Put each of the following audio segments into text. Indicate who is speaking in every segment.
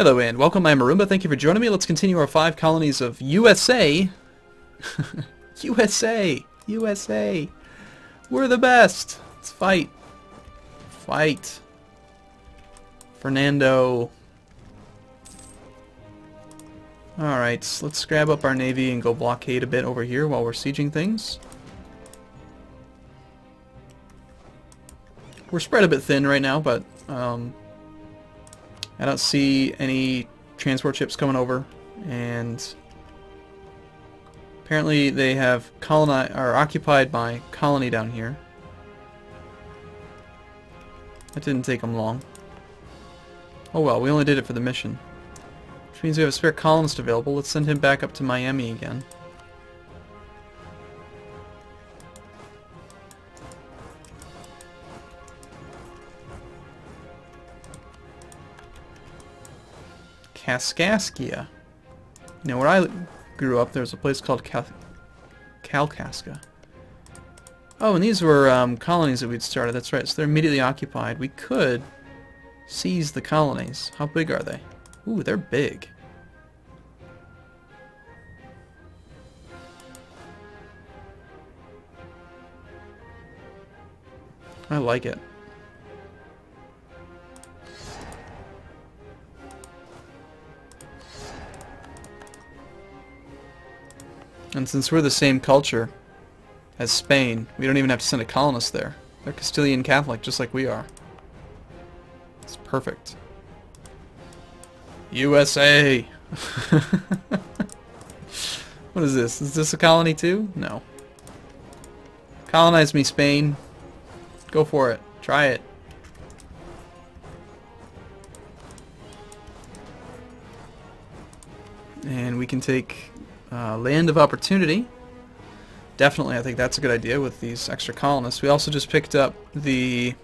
Speaker 1: Hello and welcome, I'm Arumba. Thank you for joining me. Let's continue our 5 colonies of USA. USA! USA! We're the best! Let's fight. Fight. Fernando. Alright, let's grab up our navy and go blockade a bit over here while we're sieging things. We're spread a bit thin right now, but I don't see any transport ships coming over, and apparently they have occupied my colony down here. That didn't take them long. Oh well, we only did it for the mission. Which means we have a spare colonist available. Let's send him back up to Miami again. Kaskaskia. You know, where I grew up, there was a place called Kalkaska. Oh, and these were colonies that we'd started. That's right, so they're immediately occupied. We could seize the colonies. How big are they? Ooh, they're big. I like it. And since we're the same culture as Spain, we don't even have to send a colonist there. They're Castilian Catholic, just like we are. It's perfect. USA! What is this? Is this a colony too? No. Colonize me, Spain. Go for it. Try it. And we can take land of opportunity. Definitely, I think that's a good idea with these extra colonists. We also just picked up the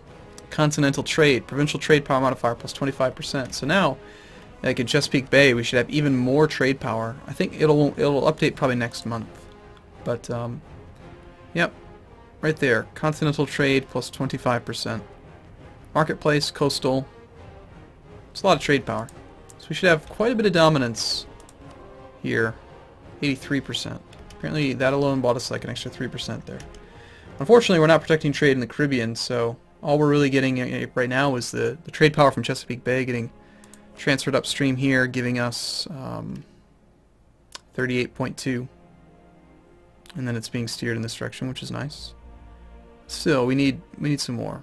Speaker 1: continental trade, provincial trade power modifier plus 25%. So now, like in Chesapeake Bay, we should have even more trade power. I think it'll update probably next month. But yep, right there, continental trade plus 25%. Marketplace, coastal. It's a lot of trade power. So we should have quite a bit of dominance here. 83%. Apparently that alone bought us like an extra 3% there. Unfortunately, we're not protecting trade in the Caribbean, so all we're really getting right now is the trade power from Chesapeake Bay getting transferred upstream here, giving us 38.2. And then it's being steered in this direction, which is nice. Still, we need some more.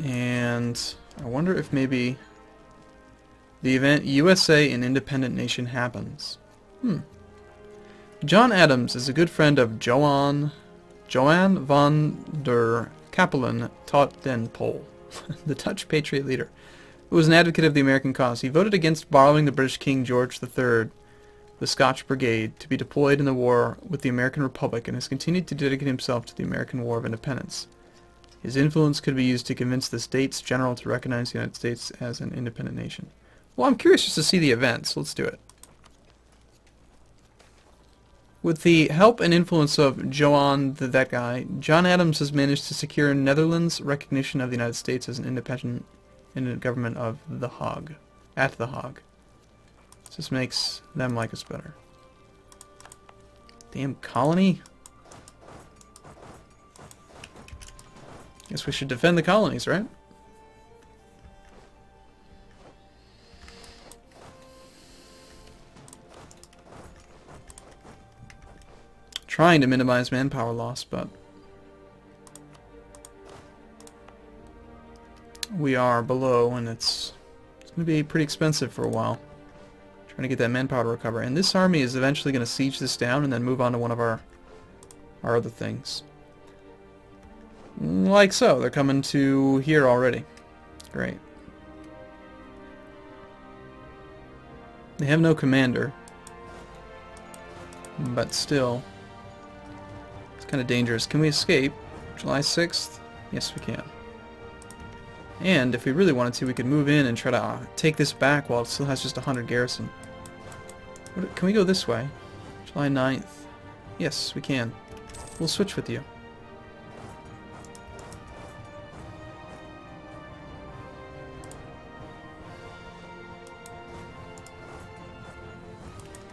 Speaker 1: And I wonder if maybe the event USA an independent nation happens. John Adams is a good friend of Johann van der Capellen tot den Pol, the Dutch patriot leader, who was an advocate of the American cause. He voted against borrowing the British King George III, the Scotch Brigade, to be deployed in the war with the American Republic, and has continued to dedicate himself to the American War of Independence. His influence could be used to convince the States General to recognize the United States as an independent nation. Well, I'm curious just to see the events. Let's do it. With the help and influence of Johann, that guy, John Adams has managed to secure Netherlands' recognition of the United States as an independent government of The Hague. At The Hague. This just makes them like us better. Damn colony. Guess we should defend the colonies, right? Trying to minimize manpower loss, but we are below, and it's going to be pretty expensive for a while. Trying to get that manpower to recover. And this army is eventually going to siege this down and then move on to one of our other things. Like so. They're coming to here already. Great. They have no commander. But still. It's kind of dangerous. Can we escape? July 6th? Yes, we can. And if we really wanted to, we could move in and try to take this back while it still has just 100 garrison. Can we go this way? July 9th. Yes, we can. We'll switch with you.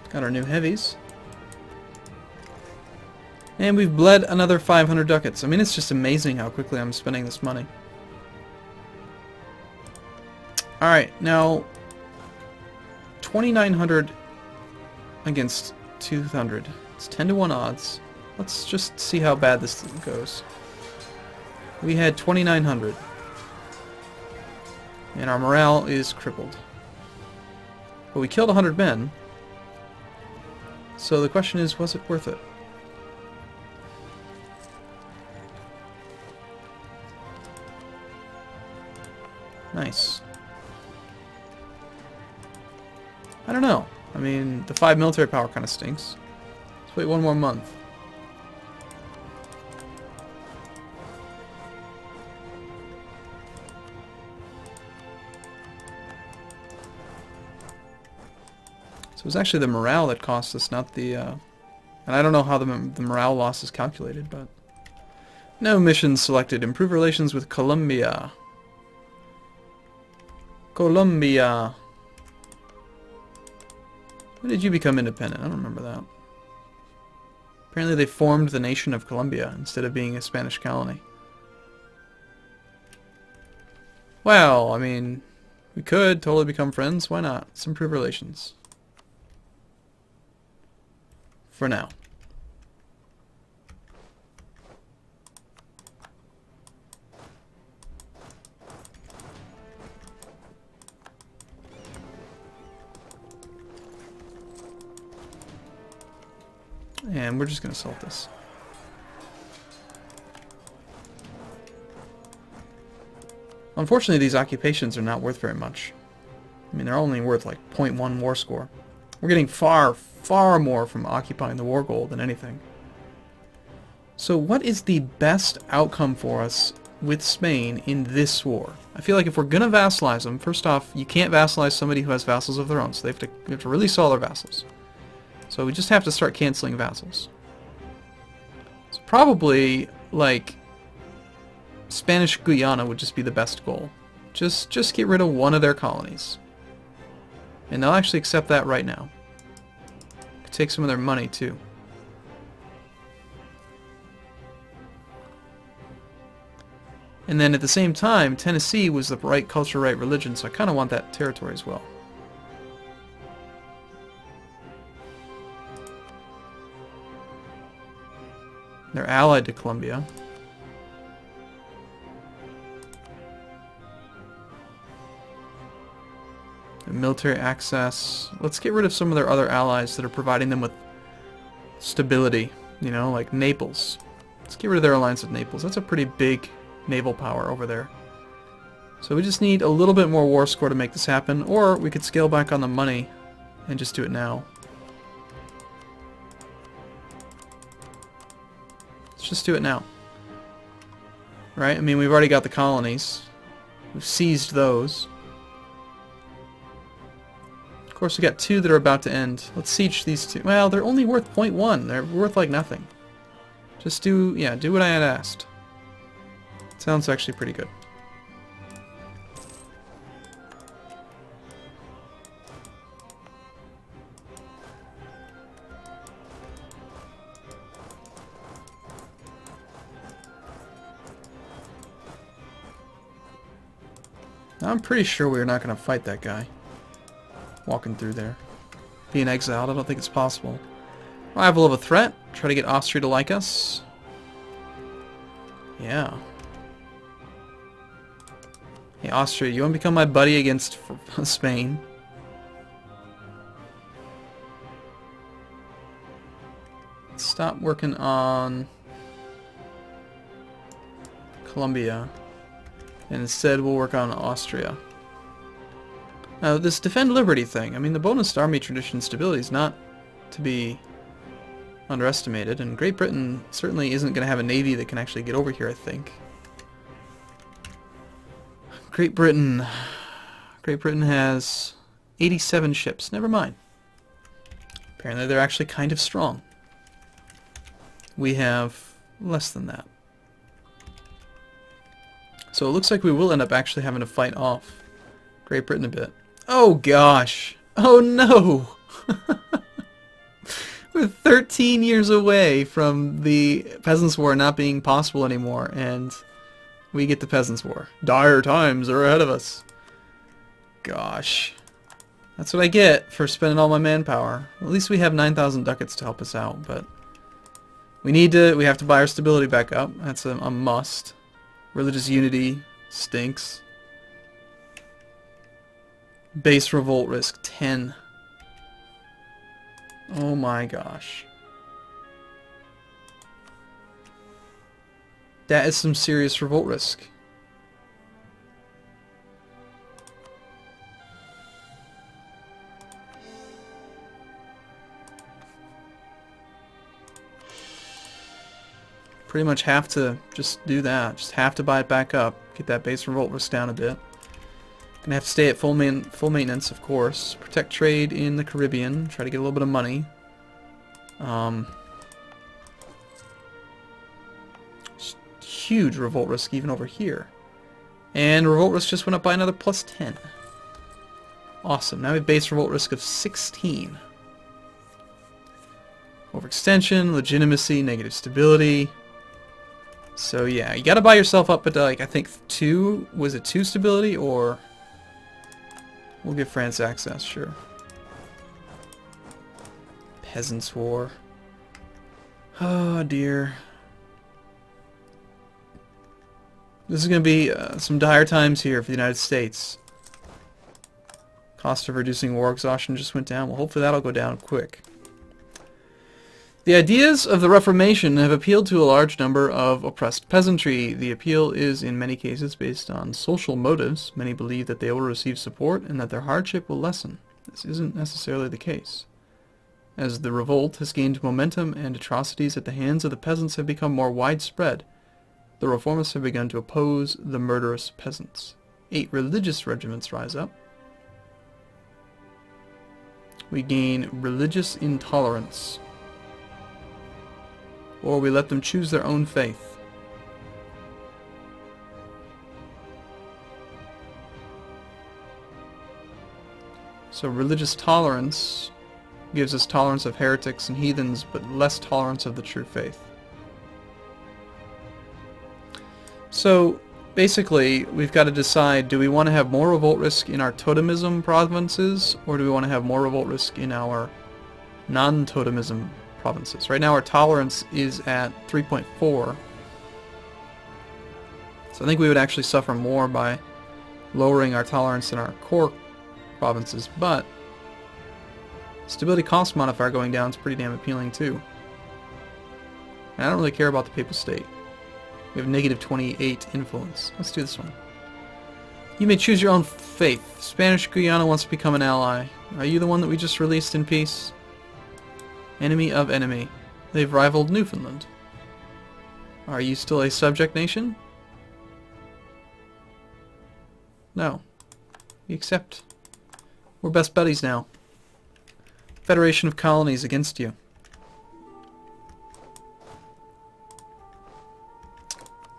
Speaker 1: Got our new heavies. And we've bled another 500 ducats. I mean, it's just amazing how quickly I'm spending this money. Alright, now 2,900 against 200. It's 10 to 1 odds. Let's just see how bad this goes. We had 2,900. And our morale is crippled. But we killed 100 men. So the question is, was it worth it? Nice. I don't know. I mean, the 5 military power kind of stinks. Let's wait 1 more month. So it was actually the morale that cost us, not the... And I don't know how the morale loss is calculated, but... No missions selected. Improve relations with Colombia. Colombia. When did you become independent? I don't remember that. Apparently they formed the nation of Colombia instead of being a Spanish colony. Well, I mean, we could totally become friends. Why not? Let's improve relations. For now. And we're just going to salt this. Unfortunately, these occupations are not worth very much. I mean, they're only worth like 0.1 war score. We're getting far, far more from occupying the war goal than anything. So what is the best outcome for us with Spain in this war? I feel like if we're going to vassalize them, first off, you can't vassalize somebody who has vassals of their own, so we have to release all their vassals. So we just have to start canceling vassals. So probably, like, Spanish Guyana would just be the best goal. Just get rid of one of their colonies. And they'll actually accept that right now. Could take some of their money, too. And then at the same time, Tennessee was the right culture, right religion, so I kind of want that territory as well. They're allied to Colombia. Military access. Let's get rid of some of their other allies that are providing them with stability. You know, like Naples. Let's get rid of their alliance with Naples. That's a pretty big naval power over there. So we just need a little bit more war score to make this happen, or we could scale back on the money and just do it now. Let's just do it now. Right? I mean, we've already got the colonies. We've seized those. Of course, we got 2 that are about to end. Let's siege these 2. Well, they're only worth 0.1. They're worth like nothing. Just do what I had asked. Sounds actually pretty good. I'm pretty sure we're not going to fight that guy. Walking through there. Being exiled, I don't think it's possible. Rival of a threat. Try to get Austria to like us. Yeah. Hey, Austria, you want to become my buddy against Spain? Stop working on Colombia. And instead we'll work on Austria. Now this defend liberty thing, I mean the bonus to army tradition stability is not to be underestimated, and Great Britain certainly isn't going to have a navy that can actually get over here, I think. Great Britain has 87 ships. Never mind. Apparently they're actually kind of strong. We have less than that. So it looks like we will end up actually having to fight off Great Britain a bit. Oh gosh! Oh no! We're 13 years away from the Peasants' War not being possible anymore, and we get the Peasants' War. Dire times are ahead of us. Gosh. That's what I get for spending all my manpower. At least we have 9,000 ducats to help us out, but we have to buy our stability back up. That's a must. Religious unity stinks. Base revolt risk 10. Oh my gosh. That is some serious revolt risk. Pretty much have to just do that. Just have to buy it back up. Get that base revolt risk down a bit. Gonna have to stay at full maintenance, of course. Protect trade in the Caribbean. Try to get a little bit of money. Huge revolt risk even over here. And revolt risk just went up by another plus 10. Awesome. Now we have base revolt risk of 16. Overextension, legitimacy, negative stability. So yeah, you gotta buy yourself up at like, I think 2, was it 2 stability, or we'll give France access, sure. Peasants' War. Oh dear. This is gonna be some dire times here for the United States. Cost of reducing war exhaustion just went down. Well, hopefully that'll go down quick. The ideas of the Reformation have appealed to a large number of oppressed peasantry. The appeal is in many cases based on social motives. Many believe that they will receive support and that their hardship will lessen. This isn't necessarily the case. As the revolt has gained momentum and atrocities at the hands of the peasants have become more widespread, the reformists have begun to oppose the murderous peasants. 8 religious regiments rise up. We gain religious intolerance. Or we let them choose their own faith. So religious tolerance gives us tolerance of heretics and heathens, but less tolerance of the true faith. So basically, we've got to decide, do we want to have more revolt risk in our totemism provinces, or do we want to have more revolt risk in our non-totemism provinces? Right now our tolerance is at 3.4. So I think we would actually suffer more by lowering our tolerance in our core provinces, but stability cost modifier going down is pretty damn appealing too. And I don't really care about the Papal State. We have negative 28 influence. Let's do this one. You may choose your own faith. Spanish Guyana wants to become an ally. Are you the one that we just released in peace? Enemy of enemy. They've rivaled Newfoundland. Are you still a subject nation? No. We accept. We're best buddies now. Federation of Colonies against you.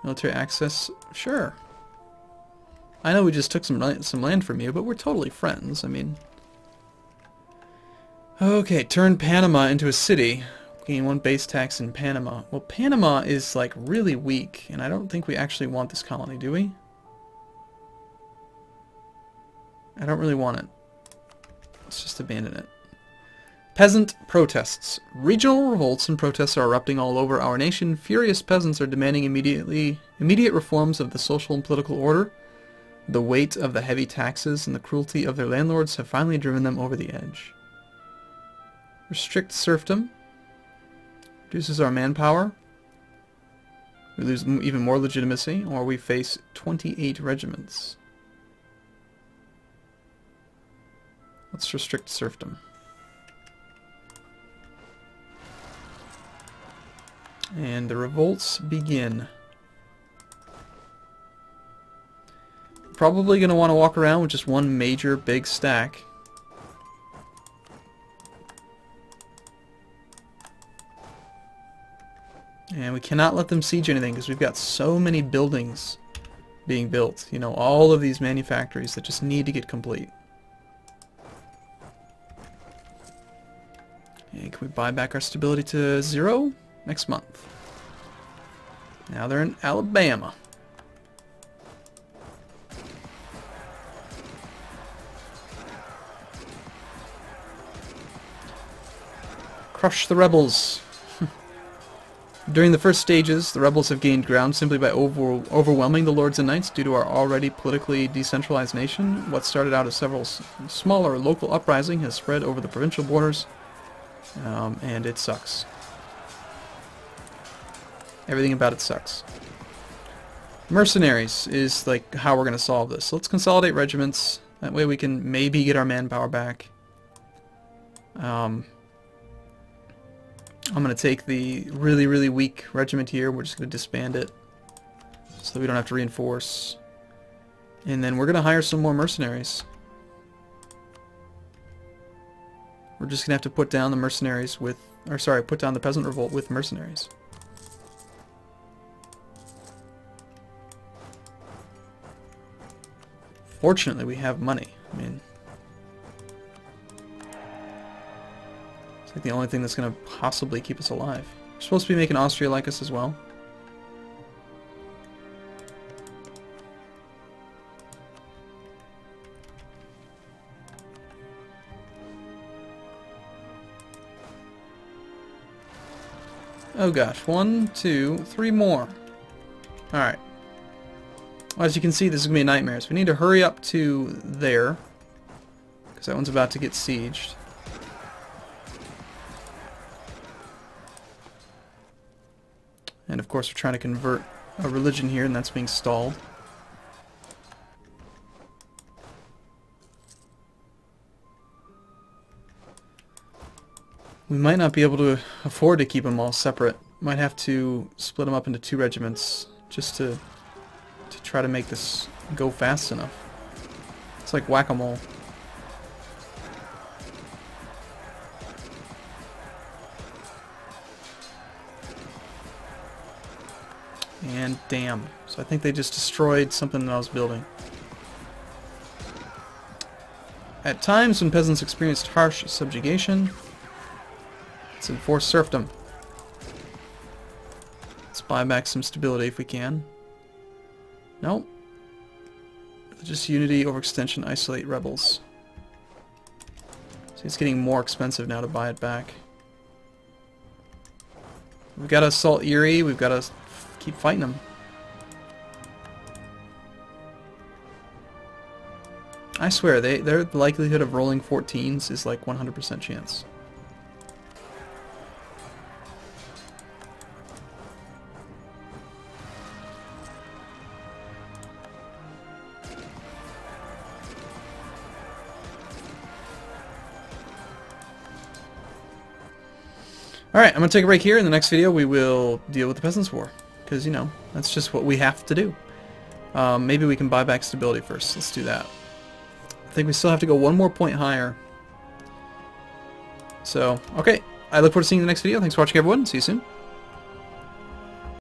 Speaker 1: Military access? Sure. I know we just took some land from you, but we're totally friends. I mean... Okay, turn Panama into a city. Gain 1 base tax in Panama. Well, Panama is, like, really weak, and I don't think we actually want this colony, do we? I don't really want it. Let's just abandon it. Peasant protests. Regional revolts and protests are erupting all over our nation. Furious peasants are demanding immediate reforms of the social and political order. The weight of the heavy taxes and the cruelty of their landlords have finally driven them over the edge. Restrict serfdom. Reduces our manpower. We lose even more legitimacy, or we face 28 regiments. Let's restrict serfdom. And the revolts begin. Probably going to want to walk around with just one major big stack. And we cannot let them siege anything because we've got so many buildings being built. You know, all of these manufactories that just need to get complete. And can we buy back our stability to 0? Next month. Now they're in Alabama. Crush the rebels. During the first stages, the rebels have gained ground simply by overwhelming the lords and knights due to our already politically decentralized nation. What started out as several smaller local uprising has spread over the provincial borders, and it sucks. Everything about it sucks. Mercenaries is like how we're going to solve this. So let's consolidate regiments. That way we can maybe get our manpower back. I'm going to take the really, really weak regiment here. We're just going to disband it so that we don't have to reinforce. And then we're going to hire some more mercenaries. We're just going to have to put down the mercenaries with... Or sorry, put down the peasant revolt with mercenaries. Fortunately, we have money. I mean... It's like the only thing that's going to possibly keep us alive. We're supposed to be making Austria like us as well. Oh gosh, 1, 2, 3 more. Alright. Well, as you can see, this is going to be a nightmare, so we need to hurry up to there. Because that one's about to get sieged. And of course we're trying to convert a religion here, and that's being stalled. We might not be able to afford to keep them all separate. Might have to split them up into 2 regiments just to try to make this go fast enough. It's like whack-a-mole. And damn. So I think they just destroyed something that I was building. At times when peasants experienced harsh subjugation, let's enforce serfdom. Let's buy back some stability if we can. Nope. Just unity, overextension, isolate rebels. See, it's getting more expensive now to buy it back. We've got to assault Erie, we've got to keep fighting them. I swear, their likelihood of rolling 14s is like 100% chance. Alright, I'm going to take a break here. In the next video we will deal with the Peasants' War. Because, you know, that's just what we have to do. Maybe we can buy back stability first. Let's do that. I think we still have to go 1 more point higher. So, okay. I look forward to seeing you in the next video. Thanks for watching, everyone. See you soon.